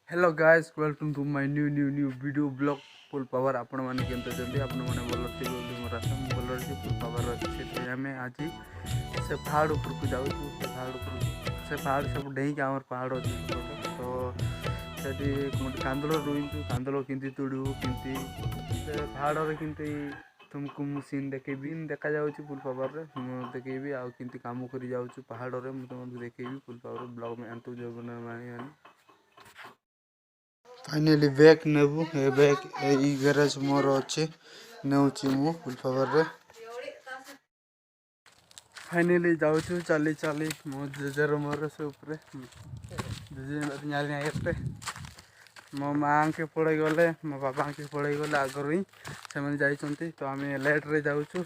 Hello guys, welcome to my new video blog full power. आपण मैंने केमती जल्दी आपण मैंने भल थी मोर आशा भल अच्छी फुल पावर अच्छे आम आज से पहाड़ उपरक जाऊँ। से पहाड़ सब डेक आम पहाड़ अच्छे तो से कांदल रुईचु कांदल केमती तुड़ू केमती से पहाड़ केमती तुमको मु सीन देखेबी देखा जाऊँगी फुल पावर देखेबी आमती कम कर जाऊँ पहाड़ में तुमको देखेबी फुल पावर ब्लॉग में आंतु जो मानी फाइनाली बैग नेबू ए बैग ई गैरेज मोर अच्छे नेउची मु फुल पावर रे फाइनाली जाऊँ चली चली मो जेजर मोर से ऊपर जेजे मो माँ के पड़े गले मो बाबा के पड़े गले आगर ही से जाइंट तो आम लेट रे जाऊँ।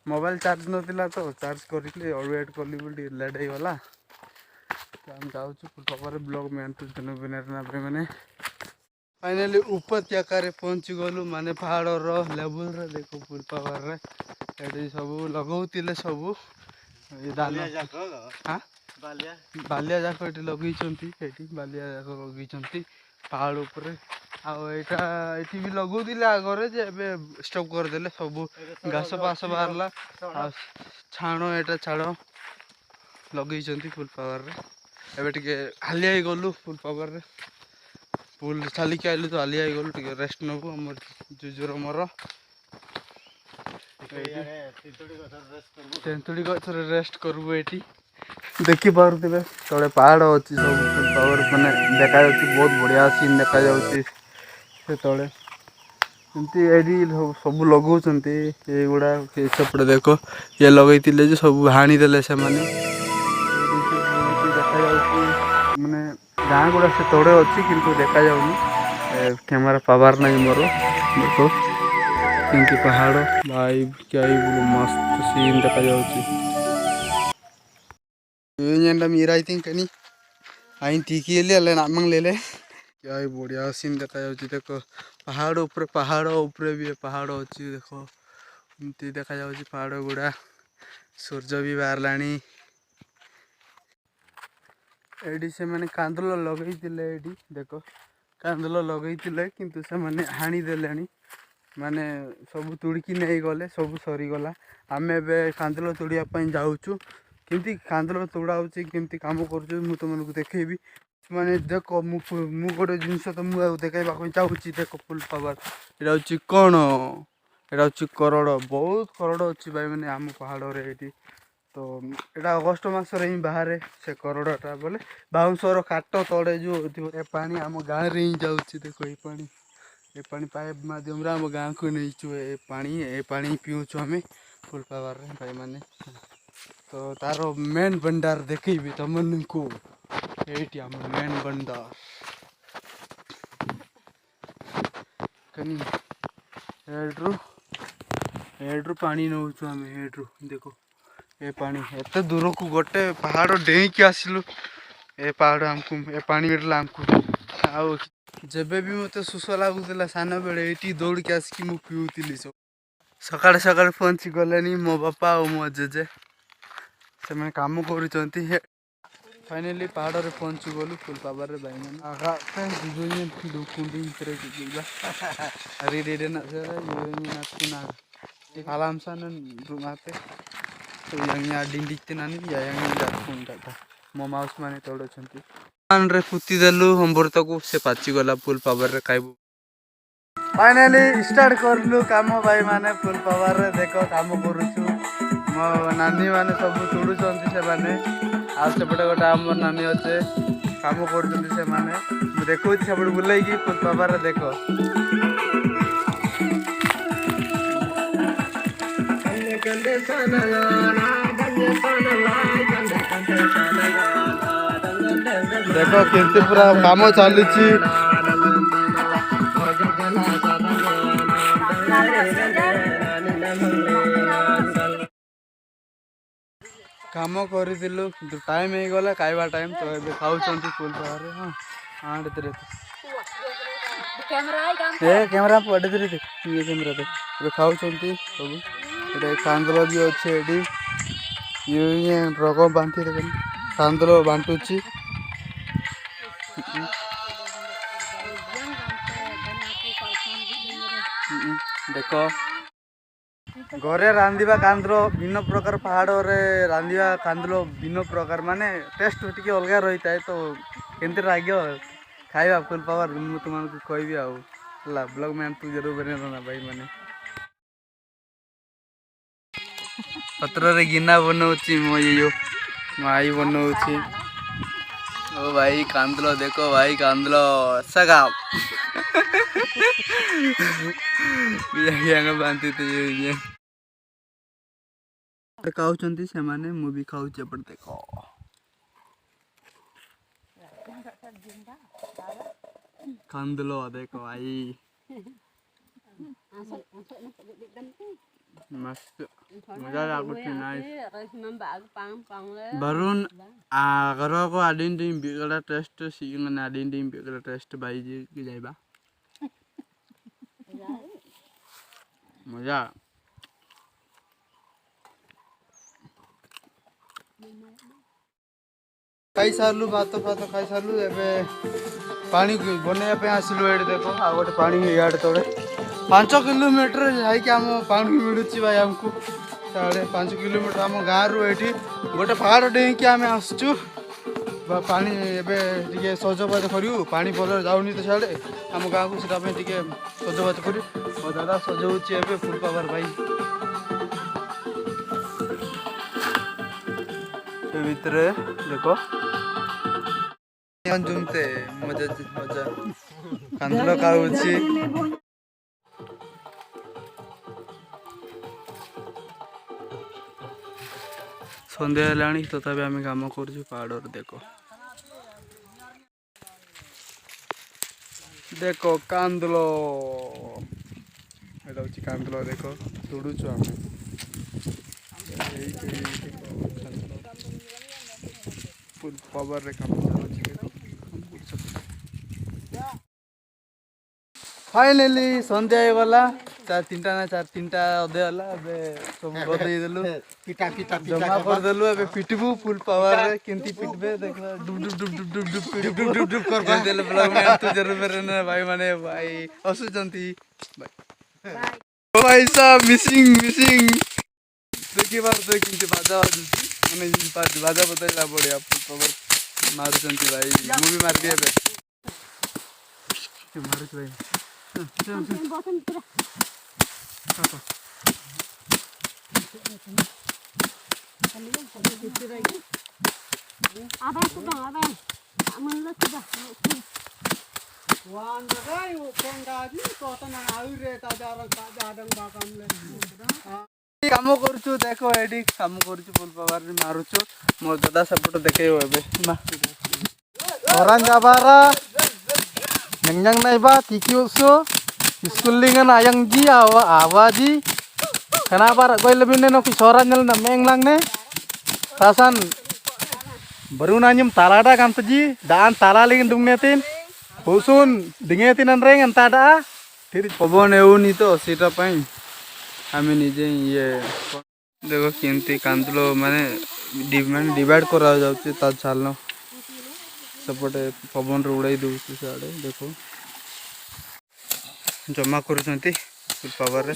मोबाइल चार्ज नाला तो चार्ज करी वेट कली बोली लेट हो गला तो आम जाऊँ फुल पावर ब्लॉग में मैंने फाइनाली उपत्यकार पहुँची गलु माने पहाड़ लेवल रे देखो फुल पावर रे एडी सब लगौतिले सब बालिया जाक ये लगे बालिया जाक लगे पहाड़ उपर आईटा भी लगौले आगे जे स्टॉप करदे सब घास पास बाहरला छाण एटा छाड़ लगे फुल पावर रे एबे टिके हालिया गलु फुल पावर रे फुल चलिक आइलु तो हालिया गलु टे रेस्ट नबू आम जुजुर मोर तेंतुड़ी गछर रेस्ट करबू ये देखी पारे तले पहाड़ अच्छी सब फुल पावर मैंने देखा बहुत बढ़िया सीन देखा से तले एमती सब लगौंट युवा सेपटे देख ये लगे सब हाणीदे से देखा मैंने गाँ गुड़ा से तड़े अच्छी किंतु देखा जाऊनी कैमेरा पावर नहीं मोर देखो किंतु पहाड़ भाई क्या मस्त सीन देखा मीरा कनी आई टीकी ले नामंग ले क्या बढ़िया सीन देखा देखो पहाड़ ऊपर भी पहाड़ अच्छी देखो एमती देखा पहाड़ गुड़ा सूर्य भी बाहर लानी एडी से मैंने कांदल लगे देख कांदल लगे किंतु से मैंने हाणीदे माने सब तुड़िकी नहीं गले सब सरीगला आम ए कांदल तोड़ापी जाऊँ केमती कांदल तोड़ा केमती कम कर तुमको देखेबी माने देख मु गोटे जिनस तो मुझे देखा चाहूँगी देख फुल पावर यहाँ हूँ कौन यहाँ हूँ करड़ बहुत करड़ अच्छी भाई मैंने आम पहाड़ ये तो यहाँ अगस्ट मसरे ही बाहर से करड़टा बोले बाउंसर काट तले जो पानी आम गाँव में ही जाऊँगी देख ये पानी पाइप माध्यम आम गाँव को नहीं पानी पीऊँ आम फुल पावर भाई माने तो तार मेन बंडार देखेबी तुम को ये आम मेन बंडार कनी हेड्रु पानी नौ आम हेड्रु देखो ये पानी एत दूर को गोटे पहाड़ डेईकी आसलु ए पहाड़ आमको ए पानी मिलला आमको आउ जेबे भी मत सुस लगुला सान बेले ये दौड़ के आसिक मु पीऊली सब सकाଳେ सकाଳେ पहुँची गले मो बापा और मो जेजे से कम कर फाइनाली पहाड़ रे पहुँची गलु फुल पावर रे भाई मैंने आगा कुंडी अरे ना आराम सा रूमाते तो यहाँ डिंडिते नानी मो माउस माने तोड़ रे पुती देलु अमृत को से पाची गला फुल पावर रे खाइबू फाइनाली स्टार्ट करलु काम भाई माने फुल पावर रे देखो काम करूछु मो नानी माने सब तोड़ुचंती से माने आ सेपटे गोटे आम नानी अच्छे कम कर देखो सब बुलाई फुल पावर रे देखो देखो केमती पूरा काम चली काम करूँ टाइम हो गला खाइबा टाइम तो ये खाऊँ फुल पावर हाँ हाँ कैमरा पड़े ये कैमरा ये खाऊँ सब ये कांदल भी अच्छे ये रग बांटी कांदल बांटुची देख घरे रांधिबा कांदलो भिन्न प्रकार पहाड़ रे रांधिबा कांदलो भिन्न प्रकार माने टेस्ट टिके अलग रही है तो केमती लगे खाइबा फुल पावर मु तुमको कहबी आला ब्लॉग में तू जरूर बना भाई माने पत्र रे गिना बनाऊची मो यो माई बनाऊची ओ भाई कांदलो देखो भाई कांदलो सगा ये बांधते थे खाऊँ से माने मु भी खाऊँ एपट देख कांदलो देखो भाई मस्त मजा लागुଛି नाइस वरुण आगर को आदिन टीम बिगड़ा टेस्ट सीगन आदिन टीम बिगड़ा टेस्ट भाई जी की जाइबा मजा खाई सारू भात फात खाई सारू ए पानी बनैया आसलु ये देख आ गए पानी इे तले 5 किलोमीटर जाकि पानी मिलूँ भाई आमको साढ़े 5 किलोमीटर आम गाँव रु ये गोटे पहाड़ डेईकि आम आसचु पानी एबे सजबाज करूँ पानी भल जाऊनी तो साढ़े आम गाँव को सीटा सजबाज करूँ मो दादा सजाऊँच ए फुल पावर भाई से भितर देख जमते मजा मजा कांदलो खाऊँ सन्ध्या है तथापि आम कम कर पहाड़ देख देख कांदलो एटा हूँ कांदलो देख तोड़ुचु आम फुल पावर रे काम फाइनली सन्ध्या गला 3टा ना 3टा अधे हला सब बदई देलु पिटा पिटा जमा कर देलु एबे पिटबू फुल पावर रे केंती पिटबे देख डुब डुब डुब डुब डुब डुब डुब डुब डुब कर देले ब्लॉग में तू जरूर मेरे भाई माने भाई असुचंती भाई भाई साहब मिसिंग देखि बार तो किंतु बाजा माने बाजा बदला बढ़िया फुल पावर मारुचंती भाई मूवी मार दिए बे मारुच भाई काम करुचु देख ये काम करुचु फुल पावर मारुचु मोर दादा सेपट देखे नंजang नाइबा तिकिउसु स्कूलिंgan ayang ji awaji kenapa rak koy lebih neno kisoran nyel na menglang ne tasan baru nanyum talada kan teji daan talalingin dungnetin husun dingetin reng entada फिर पवन एवनी तो सीटा पाई आम निजे ये देखो केमती कांदलो माने डिवाइड करा जाउची ता छाल सेपटे पवन रे उड़ाई दउची साडे देखो जमा करूछंती फुल पावर रे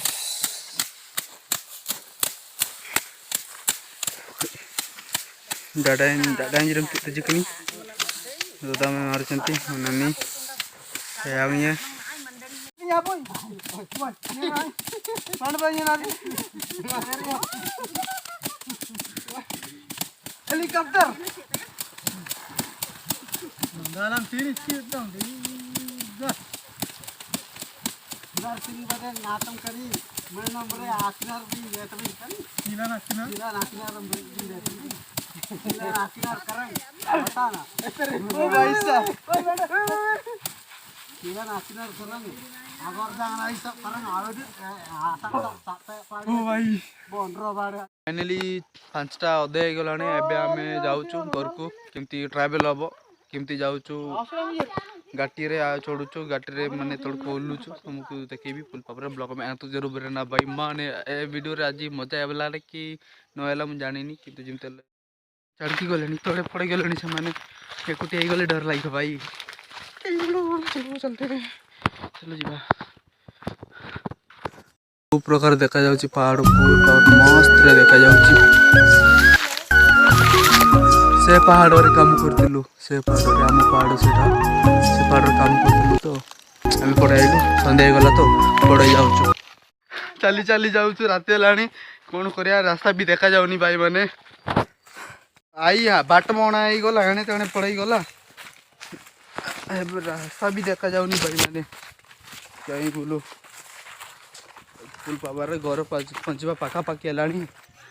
दादा इंजरम तजकनी दादा में मारछंती नानी यामिया helicopter dalam sini sikit dong sini pada ngatam kari mana nomor akhirar di tapi kan silan akhirar silan akhirar karang pata na oh भाई साहब silan akhirar karang agar jangan ai सब karang आवदे ओ भाई बोनरो बारे फाइनली 5टा अधे गलाने एबे आमे जाउछु घर को केमती ट्रैवल हबो केमती जाऊँ गाटी रे चढ़ुचु गाटी रे माने तड़को ओल्लुचु तुमको देखेबी फुल पावर ब्लॉग में तो जरूर बना भाई माने ए वीडियो रे आज मजा आबला रे कि नहला मु जानिनी किंतु जिमते चढ़की गलेनी तड़े पड़े गलेनी से माने एकुटी आई गले डर लाग भाई चलो चलते चलो जीवा ସବୁ ପ୍ରକାର ଦେଖାଯାଉଛି ପାହାଡ଼ ମସ୍ତ ଦେଖା ଯାଉଛି। ସେ ପାହାଡ଼ରେ କାମ କରୁଥିଲୁ, ସେ ପାହାଡ଼ରେ ଆମ ପାହାଡ଼ ସେଇଟା, ସେ ପାହାଡ଼ରେ କାମ କରୁଥିଲୁ ତ ଆମେ ପଢ଼ାଇଲୁ। ସନ୍ଧ୍ୟା ହେଇଗଲା ତ ପଢ଼ାଇ ଯାଉଛୁ, ଚାଲି ଚାଲି ଯାଉଛୁ। ରାତି ହେଲାଣି, କ'ଣ କରିବା, ରାସ୍ତା ବି ଦେଖାଯାଉନି ଭାଇମାନେ। ବାଟ ମଣା ହେଇଗଲା, ଏଣେ ତେଣେ ପଳେଇ ଗଲା, ଏବେ ରାସ୍ତା ବି ଦେଖାଯାଉନି ଭାଇମାନେ। ଯାଇ ବୁଲୁ ଫୁଲ ପାବାରେ ଘରେ ପହଞ୍ଚିବା ପାଖାପାଖି ହେଲାଣି।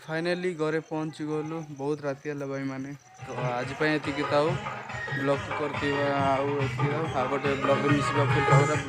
ଫାଇନାଲି ଘରେ ପହଞ୍ଚି ଗଲୁ, ବହୁତ ରାତି ହେଲା ଭାଇମାନେ। ତ ଆଜି ପାଇଁ ଏତିକି ଥାଉ, ବ୍ଲଗ୍ କରିଥିବା ଆଉ ଏତିକି ଥାଉ। ଆଉ ଗୋଟେ ବ୍ଲଗ୍ରେ ମିଶିବା ଫୁଲ ପାବରା।